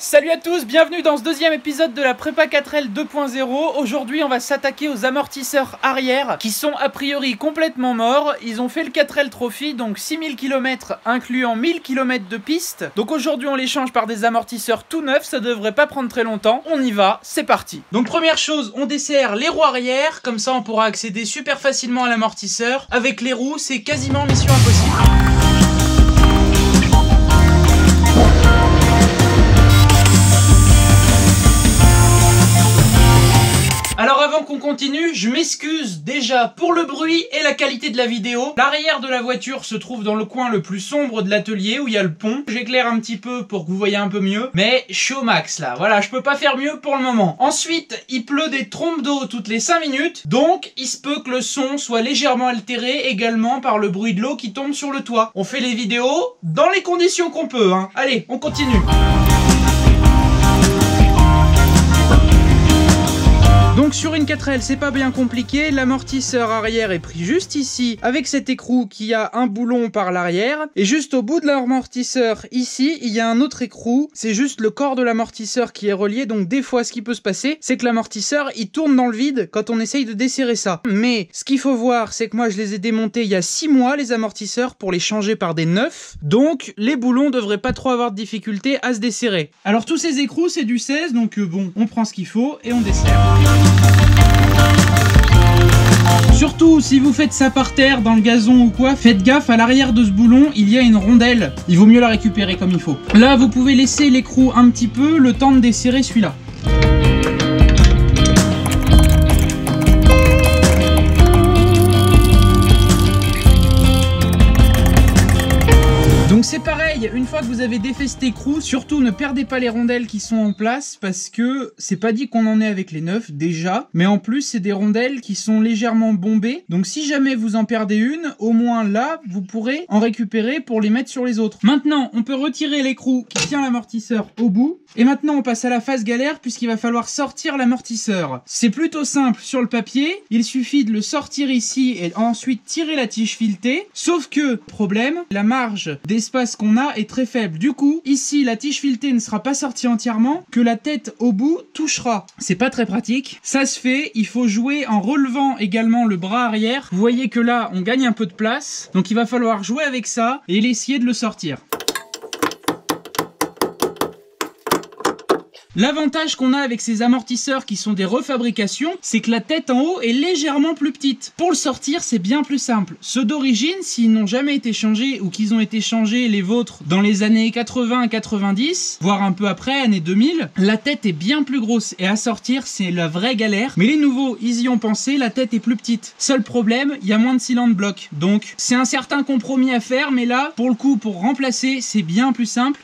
Salut à tous, bienvenue dans ce deuxième épisode de la prépa 4L 2.0. Aujourd'hui on va s'attaquer aux amortisseurs arrière qui sont a priori complètement morts. Ils ont fait le 4L Trophy, donc 6000 km incluant 1000 km de piste. Donc aujourd'hui on les change par des amortisseurs tout neufs, ça devrait pas prendre très longtemps. On y va, c'est parti. Donc première chose, on desserre les roues arrière, comme ça on pourra accéder super facilement à l'amortisseur. Avec les roues c'est quasiment mission impossible. Alors avant qu'on continue, je m'excuse déjà pour le bruit et la qualité de la vidéo. L'arrière de la voiture se trouve dans le coin le plus sombre de l'atelier où il y a le pont. J'éclaire un petit peu pour que vous voyez un peu mieux, mais je suis au max là. Voilà, je peux pas faire mieux pour le moment. Ensuite, il pleut des trompes d'eau toutes les 5 minutes, donc il se peut que le son soit légèrement altéré également par le bruit de l'eau qui tombe sur le toit. On fait les vidéos dans les conditions qu'on peut, hein. Allez, on continue. Donc sur une 4L c'est pas bien compliqué, l'amortisseur arrière est pris juste ici avec cet écrou qui a un boulon par l'arrière et juste au bout de l'amortisseur ici il y a un autre écrou, c'est juste le corps de l'amortisseur qui est relié. Donc des fois ce qui peut se passer c'est que l'amortisseur il tourne dans le vide quand on essaye de desserrer ça. Mais ce qu'il faut voir c'est que moi je les ai démontés il y a 6 mois les amortisseurs pour les changer par des neufs, donc les boulons devraient pas trop avoir de difficulté à se desserrer. Alors tous ces écrous c'est du 16 donc bon on prend ce qu'il faut et on desserre. Surtout si vous faites ça par terre, dans le gazon ou quoi, faites gaffe, à l'arrière de ce boulon il y a une rondelle, il vaut mieux la récupérer comme il faut. Là vous pouvez laisser l'écrou un petit peu, le temps de desserrer celui-là. Donc c'est pareil, une fois que vous avez défait cet écrou, surtout ne perdez pas les rondelles qui sont en place parce que c'est pas dit qu'on en est avec les neufs déjà, mais en plus c'est des rondelles qui sont légèrement bombées, donc si jamais vous en perdez une, au moins là vous pourrez en récupérer pour les mettre sur les autres. Maintenant on peut retirer l'écrou qui tient l'amortisseur au bout, et maintenant on passe à la phase galère puisqu'il va falloir sortir l'amortisseur. C'est plutôt simple sur le papier, il suffit de le sortir ici et ensuite tirer la tige filetée, sauf que, problème, la marge d'espace qu'on a est très faible. Du coup, ici la tige filetée ne sera pas sortie entièrement, que la tête au bout touchera. C'est pas très pratique, ça se fait, il faut jouer en relevant également le bras arrière. Vous voyez que là on gagne un peu de place, donc il va falloir jouer avec ça et essayer de le sortir. L'avantage qu'on a avec ces amortisseurs qui sont des refabrications, c'est que la tête en haut est légèrement plus petite. Pour le sortir, c'est bien plus simple. Ceux d'origine, s'ils n'ont jamais été changés ou qu'ils ont été changés, les vôtres, dans les années 80 à 90, voire un peu après, années 2000, la tête est bien plus grosse et à sortir, c'est la vraie galère. Mais les nouveaux, ils y ont pensé, la tête est plus petite. Seul problème, il y a moins de cylindres blocs. Donc, c'est un certain compromis à faire, mais là, pour le coup, pour remplacer, c'est bien plus simple.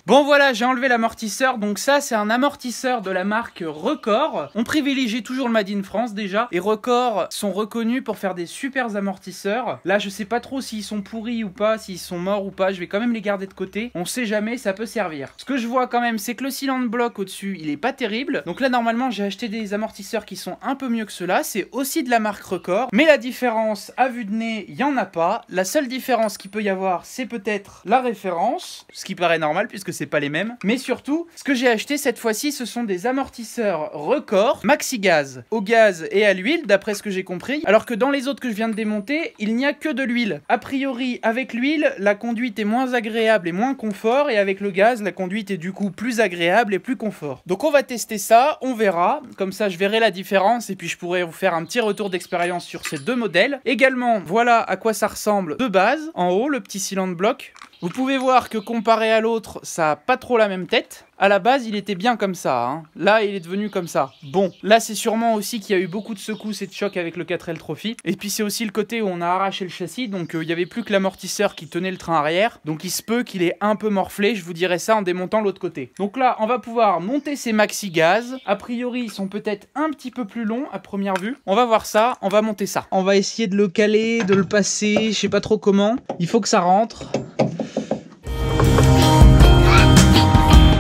Bon voilà, j'ai enlevé l'amortisseur, donc ça c'est un amortisseur de la marque Record. On privilégie toujours le Made in France déjà, et Record sont reconnus pour faire des super amortisseurs. Là je sais pas trop s'ils sont pourris ou pas, s'ils sont morts ou pas, je vais quand même les garder de côté. On sait jamais, ça peut servir. Ce que je vois quand même c'est que le cylinder bloc au-dessus il est pas terrible. Donc là normalement j'ai acheté des amortisseurs qui sont un peu mieux que ceux-là, c'est aussi de la marque Record. Mais la différence à vue de nez, il y en a pas. La seule différence qu'il peut y avoir c'est peut-être la référence, ce qui paraît normal puisque c'est pas les mêmes, mais surtout ce que j'ai acheté cette fois-ci ce sont des amortisseurs Record Maxi Gaz, au gaz et à l'huile d'après ce que j'ai compris, alors que dans les autres que je viens de démonter il n'y a que de l'huile. A priori avec l'huile la conduite est moins agréable et moins confort, et avec le gaz la conduite est du coup plus agréable et plus confort. Donc on va tester ça, on verra, comme ça je verrai la différence et puis je pourrai vous faire un petit retour d'expérience sur ces deux modèles. Également voilà à quoi ça ressemble de base, en haut le petit cylinder bloc. Vous pouvez voir que comparé à l'autre, ça n'a pas trop la même tête. À la base, il était bien comme ça, hein. Là, il est devenu comme ça. Bon, là, c'est sûrement aussi qu'il y a eu beaucoup de secousses et de chocs avec le 4L Trophy. Et puis, c'est aussi le côté où on a arraché le châssis, donc il n'y avait plus que l'amortisseur qui tenait le train arrière. Donc, il se peut qu'il est un peu morflé, je vous dirai ça en démontant l'autre côté. Donc là, on va pouvoir monter ces maxi gaz. A priori, ils sont peut-être un petit peu plus longs à première vue. On va voir ça, on va monter ça. On va essayer de le caler, de le passer, je sais pas trop comment. Il faut que ça rentre.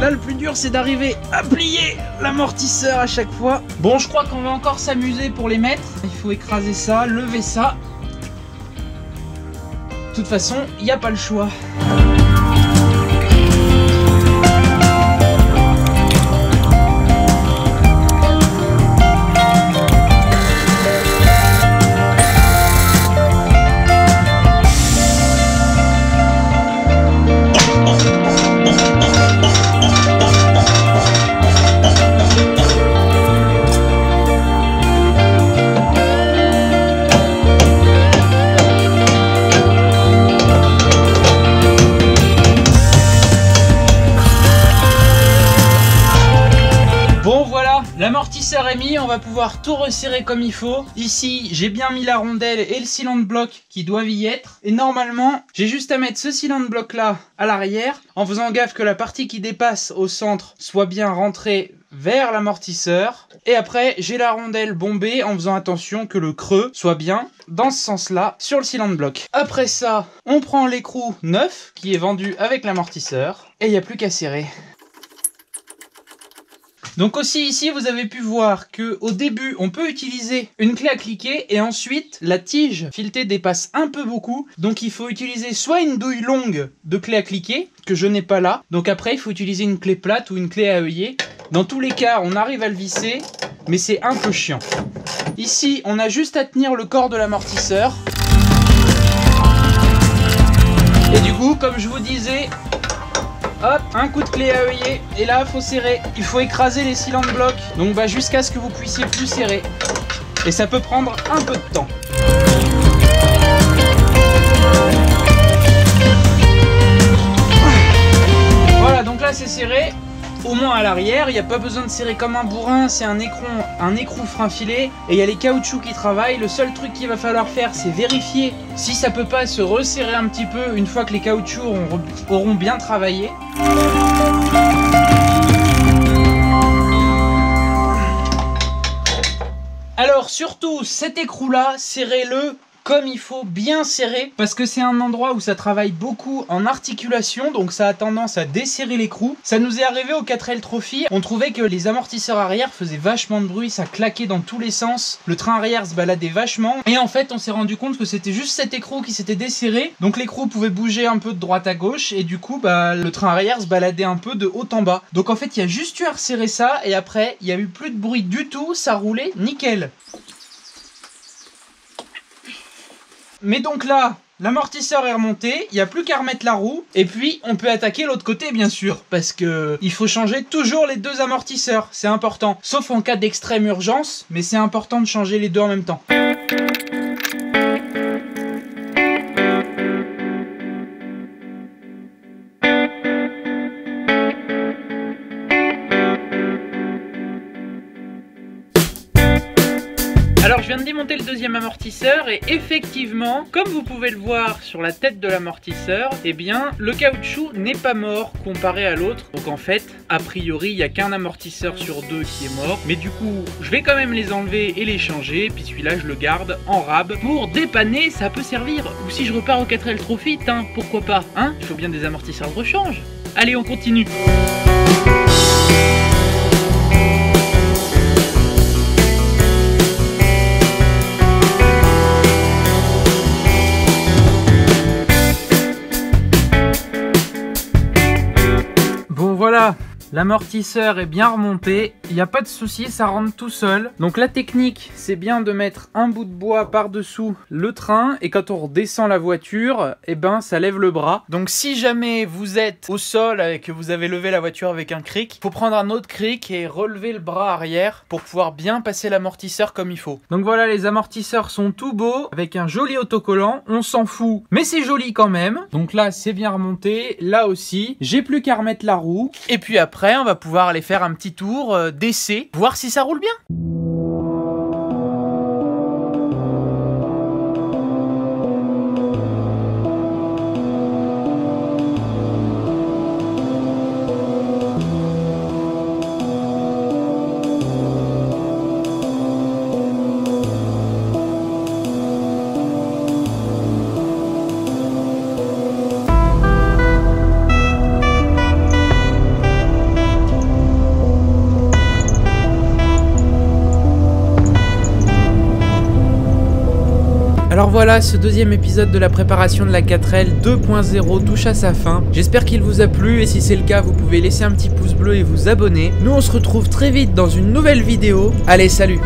Là le plus dur c'est d'arriver à plier l'amortisseur à chaque fois. Bon je crois qu'on va encore s'amuser pour les mettre. Il faut écraser ça, lever ça. De toute façon il n'y a pas le choix. L'amortisseur est mis, on va pouvoir tout resserrer comme il faut. Ici, j'ai bien mis la rondelle et le cylindre bloc qui doivent y être. Et normalement, j'ai juste à mettre ce cylindre bloc là à l'arrière, en faisant gaffe que la partie qui dépasse au centre soit bien rentrée vers l'amortisseur. Et après, j'ai la rondelle bombée en faisant attention que le creux soit bien dans ce sens-là sur le cylindre bloc. Après ça, on prend l'écrou neuf qui est vendu avec l'amortisseur et il n'y a plus qu'à serrer. Donc aussi ici vous avez pu voir que au début on peut utiliser une clé à cliquer et ensuite la tige filetée dépasse un peu beaucoup, donc il faut utiliser soit une douille longue de clé à cliquer que je n'ai pas là, donc après il faut utiliser une clé plate ou une clé à œillet. Dans tous les cas on arrive à le visser mais c'est un peu chiant. Ici on a juste à tenir le corps de l'amortisseur et du coup comme je vous disais, hop, un coup de clé à œillet et là faut serrer, il faut écraser les cylindres blocs, donc jusqu'à ce que vous puissiez plus serrer et ça peut prendre un peu de temps. Voilà, donc là c'est serré, au moins à l'arrière, il n'y a pas besoin de serrer comme un bourrin, c'est un écrou frein filé et il y a les caoutchoucs qui travaillent. Le seul truc qu'il va falloir faire c'est vérifier si ça peut pas se resserrer un petit peu une fois que les caoutchoucs auront bien travaillé. Alors surtout cet écrou là, serrez-le comme il faut, bien serré, parce que c'est un endroit où ça travaille beaucoup en articulation, donc ça a tendance à desserrer l'écrou. Ça nous est arrivé au 4L Trophy, on trouvait que les amortisseurs arrière faisaient vachement de bruit, ça claquait dans tous les sens, le train arrière se baladait vachement, et en fait on s'est rendu compte que c'était juste cet écrou qui s'était desserré, donc l'écrou pouvait bouger un peu de droite à gauche, et du coup le train arrière se baladait un peu de haut en bas. Donc en fait il y a juste eu à resserrer ça, et après il n'y a eu plus de bruit du tout, ça roulait nickel. Mais donc là, l'amortisseur est remonté, il n'y a plus qu'à remettre la roue, et puis on peut attaquer l'autre côté bien sûr, parce que il faut changer toujours les deux amortisseurs, c'est important. Sauf en cas d'extrême urgence, mais c'est important de changer les deux en même temps. Alors je viens de démonter le deuxième amortisseur et effectivement, comme vous pouvez le voir sur la tête de l'amortisseur, eh bien le caoutchouc n'est pas mort comparé à l'autre. Donc en fait, a priori, il n'y a qu'un amortisseur sur deux qui est mort. Mais du coup, je vais quand même les enlever et les changer. Puis celui-là, je le garde en rab. Pour dépanner, ça peut servir. Ou si je repars au 4L Trophy, pourquoi pas, hein? Il faut bien des amortisseurs de rechange. Allez, on continue. Voilà, l'amortisseur est bien remonté, il n'y a pas de souci, ça rentre tout seul. Donc la technique, c'est bien de mettre un bout de bois par-dessous le train et quand on redescend la voiture, eh ben ça lève le bras. Donc si jamais vous êtes au sol et que vous avez levé la voiture avec un cric, faut prendre un autre cric et relever le bras arrière pour pouvoir bien passer l'amortisseur comme il faut. Donc voilà, les amortisseurs sont tout beaux avec un joli autocollant, on s'en fout, mais c'est joli quand même. Donc là, c'est bien remonté, là aussi, j'ai plus qu'à remettre la roue. Et puis après, on va pouvoir aller faire un petit tour d'essai, voir si ça roule bien. Alors voilà, ce deuxième épisode de la préparation de la 4L 2.0 touche à sa fin. J'espère qu'il vous a plu et si c'est le cas, vous pouvez laisser un petit pouce bleu et vous abonner. Nous on se retrouve très vite dans une nouvelle vidéo. Allez, salut!